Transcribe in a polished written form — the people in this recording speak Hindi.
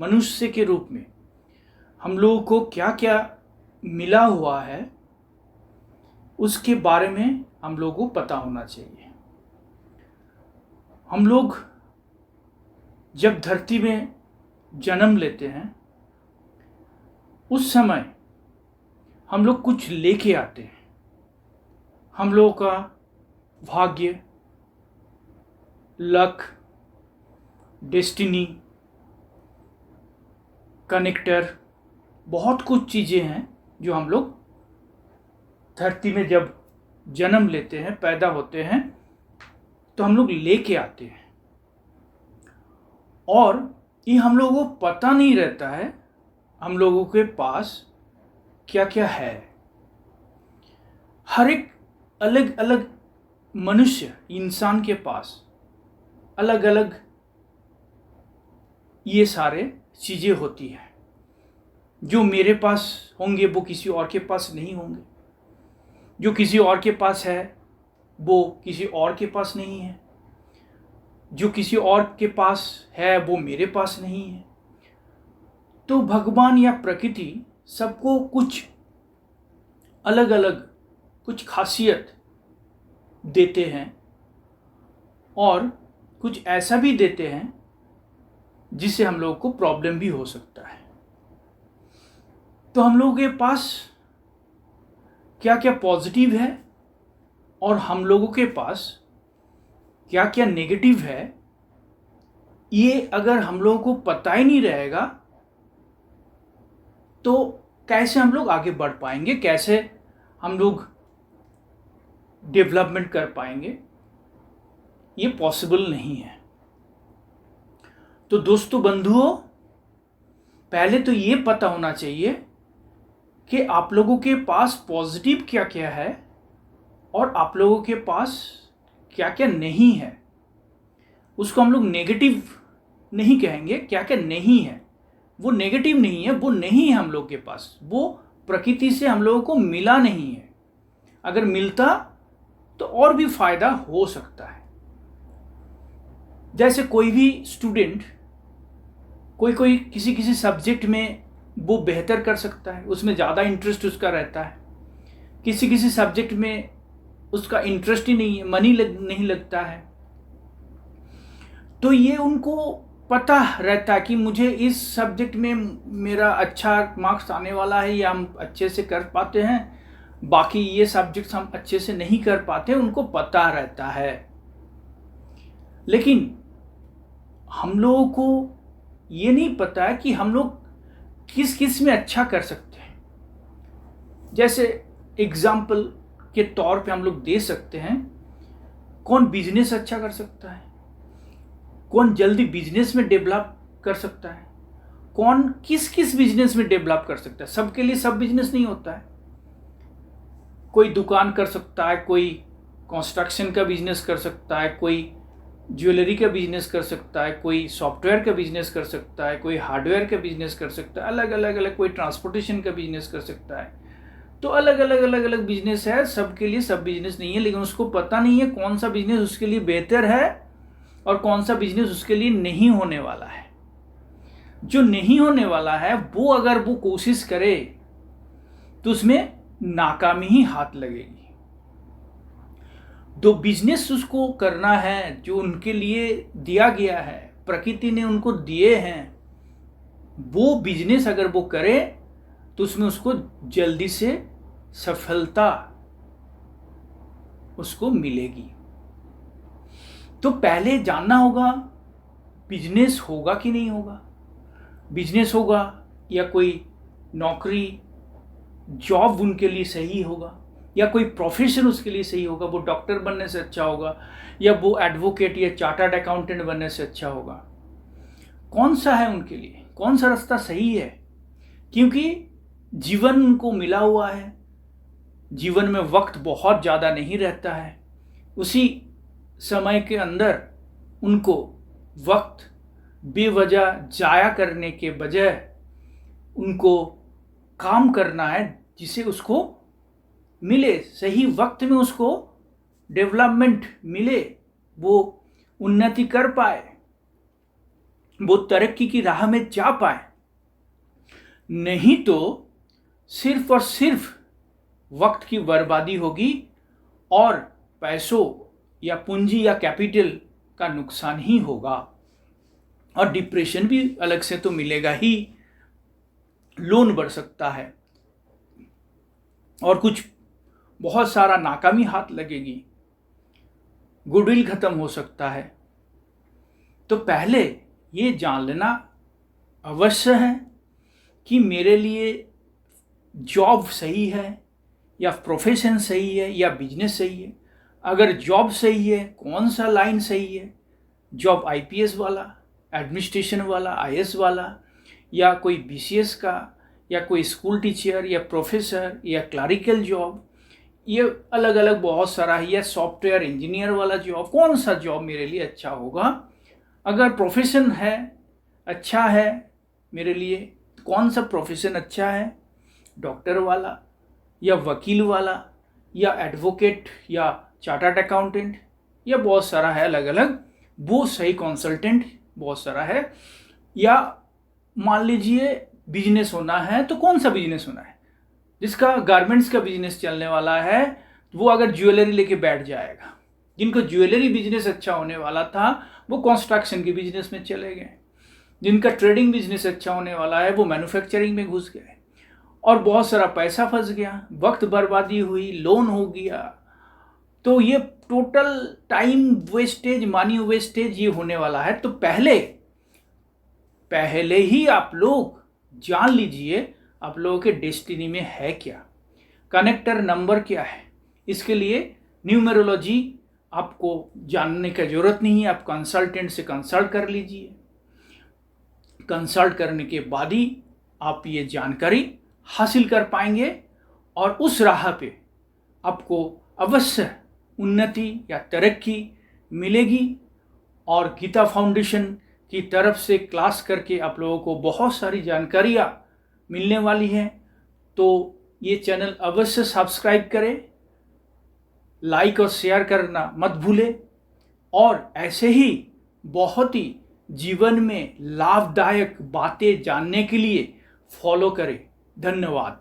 मनुष्य के रूप में हम लोगों को क्या क्या मिला हुआ है, उसके बारे में हम लोगों को पता होना चाहिए। हम लोग जब धरती में जन्म लेते हैं, उस समय हम लोग कुछ लेके आते हैं। हम लोगों का भाग्य, लक, डेस्टिनी, कनेक्टर, बहुत कुछ चीज़ें हैं जो हम लोग धरती में जब जन्म लेते हैं, पैदा होते हैं, तो हम लोग लेके आते हैं। और ये हम लोगों को पता नहीं रहता है हम लोगों के पास क्या क्या है। हर एक अलग अलग मनुष्य, इंसान के पास अलग अलग ये सारे चीज़ें होती हैं। जो मेरे पास होंगे वो किसी और के पास नहीं होंगे, जो किसी और के पास है वो किसी और के पास नहीं है, जो किसी और के पास है वो मेरे पास नहीं है। तो भगवान या प्रकृति सबको कुछ अलग अलग कुछ खासियत देते हैं, और कुछ ऐसा भी देते हैं जिससे हम लोगों को प्रॉब्लम भी हो सकता है। तो हम लोगों के पास क्या क्या पॉजिटिव है और हम लोगों के पास क्या क्या नेगेटिव है, ये अगर हम लोगों को पता ही नहीं रहेगा तो कैसे हम लोग आगे बढ़ पाएंगे, कैसे हम लोग डेवलपमेंट कर पाएंगे, ये पॉसिबल नहीं है। तो दोस्तों, बंधुओं, पहले तो ये पता होना चाहिए कि आप लोगों के पास पॉजिटिव क्या क्या है और आप लोगों के पास क्या क्या नहीं है। उसको हम लोग नेगेटिव नहीं कहेंगे, क्या क्या नहीं है। वो नेगेटिव नहीं है, वो नहीं है हम लोग के पास, वो प्रकृति से हम लोगों को मिला नहीं है। अगर मिलता तो और भी फायदा हो सकता है। जैसे कोई भी स्टूडेंट कोई किसी किसी सब्जेक्ट में वो बेहतर कर सकता है, उसमें ज़्यादा इंटरेस्ट उसका रहता है। किसी किसी सब्जेक्ट में उसका इंटरेस्ट ही नहीं है, नहीं लगता है। तो ये उनको पता रहता है कि मुझे इस सब्जेक्ट में मेरा अच्छा मार्क्स आने वाला है, या हम अच्छे से कर पाते हैं, बाकी ये सब्जेक्ट्स हम अच्छे से नहीं कर पाते, उनको पता रहता है। लेकिन हम लोगों को ये नहीं पता है कि हम लोग किस किस में अच्छा कर सकते हैं। जैसे एग्जाम्पल के तौर पे हम लोग दे सकते हैं, कौन बिजनेस अच्छा कर सकता है, कौन जल्दी बिजनेस में डेवलप कर सकता है, कौन किस किस बिजनेस में डेवलप कर सकता है। सबके लिए सब बिजनेस नहीं होता है। कोई दुकान कर सकता है, कोई कंस्ट्रक्शन का बिजनेस कर सकता है, कोई ज्वेलरी का बिजनेस कर सकता है, कोई सॉफ्टवेयर का बिजनेस कर सकता है, कोई हार्डवेयर का बिजनेस कर सकता है, अलग अलग कोई ट्रांसपोर्टेशन का बिजनेस कर सकता है। तो अलग अलग बिजनेस है, सबके लिए सब बिजनेस नहीं है। लेकिन उसको पता नहीं है कौन सा बिजनेस उसके लिए बेहतर है और कौन सा बिजनेस उसके लिए नहीं होने वाला है। जो नहीं होने वाला है वो अगर वो कोशिश करे तो उसमें नाकामी ही हाथ लगेगी। जो बिजनेस उसको करना है, जो उनके लिए दिया गया है, प्रकृति ने उनको दिए हैं, वो बिजनेस अगर वो करे तो उसमें उसको जल्दी से सफलता उसको मिलेगी। तो पहले जानना होगा बिजनेस होगा कि नहीं होगा, बिजनेस होगा या कोई नौकरी जॉब उनके लिए सही होगा, या कोई प्रोफेशन उसके लिए सही होगा, वो डॉक्टर बनने से अच्छा होगा या वो एडवोकेट या चार्टर्ड अकाउंटेंट बनने से अच्छा होगा। कौन सा है उनके लिए, कौन सा रास्ता सही है। क्योंकि जीवन उनको मिला हुआ है, जीवन में वक्त बहुत ज़्यादा नहीं रहता है। उसी समय के अंदर उनको वक्त बेवजह जाया करने के बजाय उनको काम करना है जिसे उसको मिले, सही वक्त में उसको डेवलपमेंट मिले, वो उन्नति कर पाए। वो तरक्की की राह में जा पाए। नहीं तो सिर्फ और सिर्फ वक्त की बर्बादी होगी और पैसों या पूंजी या कैपिटल का नुकसान ही होगा। और डिप्रेशन भी अलग से तो मिलेगा ही, लोन बढ़ सकता है और कुछ बहुत सारा नाकामी हाथ लगेगी, गुडविल खत्म हो सकता है। तो पहले ये जान लेना अवश्य है कि मेरे लिए जॉब सही है या प्रोफेशन सही है या बिजनेस सही है। अगर जॉब सही है, कौन सा लाइन सही है, जॉब आईपीएस वाला, एडमिनिस्ट्रेशन वाला, आईएएस वाला, या कोई बीसीएस का, या कोई स्कूल टीचर या प्रोफेसर या क्लरिकल जॉब, ये अलग अलग बहुत सारा है, या सॉफ्टवेयर इंजीनियर वाला जॉब, कौन सा जॉब मेरे लिए अच्छा होगा। अगर प्रोफेशन है अच्छा है मेरे लिए, कौन सा प्रोफेशन अच्छा है, डॉक्टर वाला या वकील वाला या एडवोकेट या चार्टर्ड अकाउंटेंट, या बहुत सारा है अलग अलग, वो सही कंसल्टेंट बहुत सारा है। या मान लीजिए बिजनेस होना है, तो कौन सा बिजनेस होना है, जिसका गारमेंट्स का बिजनेस चलने वाला है वो अगर ज्वेलरी लेके बैठ जाएगा। जिनको ज्वेलरी बिजनेस अच्छा होने वाला था वो कंस्ट्रक्शन के बिजनेस में चले गए। जिनका ट्रेडिंग बिजनेस अच्छा होने वाला है वो मैन्युफैक्चरिंग में घुस गए और बहुत सारा पैसा फंस गया, वक्त बर्बादी हुई, लोन हो गया। तो ये total time wastage, money wastage ये होने वाला है। तो पहले ही आप लोग जान लीजिए आप लोगों के डेस्टिनी में है क्या, कनेक्टर नंबर क्या है। इसके लिए न्यूमेरोलॉजी आपको जानने का जरूरत नहीं है, आप कंसल्टेंट से कंसल्ट कर लीजिए। कंसल्ट करने के बाद ही आप ये जानकारी हासिल कर पाएंगे और उस राह पे आपको अवश्य उन्नति या तरक्की मिलेगी। और गीता फाउंडेशन की तरफ से क्लास करके आप लोगों को बहुत सारी जानकारियाँ मिलने वाली हैं। तो ये चैनल अवश्य सब्सक्राइब करें, लाइक और शेयर करना मत भूलें, और ऐसे ही बहुत ही जीवन में लाभदायक बातें जानने के लिए फॉलो करें। धन्यवाद।